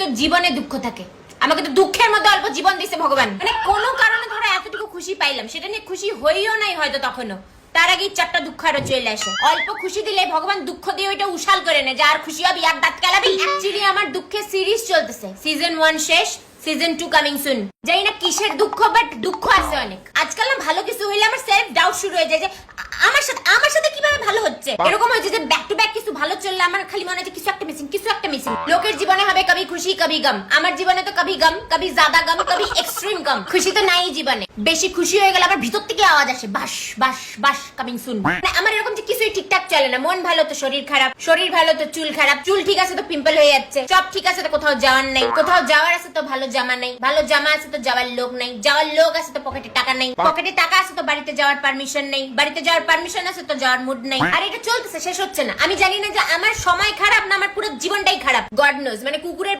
তো জীবনে দুঃখ থাকে, আমাকে তো দুঃখের মধ্যে অল্প জীবন দিছে ভগবান। মানে কোনো কারণে ধরো এতটুকু খুশি পাইলাম, সেটা নিয়ে খুশি হইও নাই হয়তো তখনও, তার আগেই চারটা দুঃখ আরো চলে আসে। অল্প খুশি দিলে ভগবান দুঃখ দিয়ে ওইটা উশাল করে নেয় যে আর খুশি হবি, এক দাঁত কেলাবি। অ্যাকচুয়ালি আমার দুঃখের সিরিজ চলতেছে, সিজন 1 শেষ, সিজন 2 কামিং সুন। জানি না কিসের দুঃখ, বাট দুঃখ আছে অনেক। আজকাল না ভালো কিছু হইলে আমার সেলফ ডাউট শুরু হয়ে যায় যে আমার সাথে কিভাবে ভালো হচ্ছে। এরকম হয়েছে যে ব্যাক টু ব্যাক কিছু ভালো চললে আমার খালি মনে হয় কিছু একটা মিসিং, কিছু একটা মিসিং। লোকের জীবনে হবে কবি খুশি কবি গম, আমার জীবনে তো কবি গম, কবি জাদা গম, কবি এক্সট্রিম গম। খুশি তো নাই জীবনে, বেশি খুশি হয়ে গেলে আবার ভিতর থেকে আওয়াজ আসে বাস বাস বাস কামিং সুন। আমার এরকম যে কিছুই ঠিকঠাক চলে না, মন ভালো তো শরীর খারাপ, শরীর ভালো তো চুল খারাপ, চুল ঠিক আছে তো পিম্পল হয়ে যাচ্ছে, সব ঠিক আছে তো কোথাও যাওয়ার নাই, কোথাও যাওয়ার আছে তো ভালো জামা নেই, ভালো জামা আছে তো যাওয়ার লোক নেই, যাওয়ার লোক আছে তো পকেটে টাকা নেই, পকেটে টাকা আছে তো বাড়িতে যাওয়ার পারমিশন নেই, বাড়িতে যাওয়ার পারমিশন আছে তো যাওয়ার মুড নেই। আর এটা চলতেছে, শেষ হচ্ছে না। আমি জানি না যে আমার সময় খারাপ না আমার পুরো জীবনটাই খারাপ, গড নোজ। মানে কুকুরের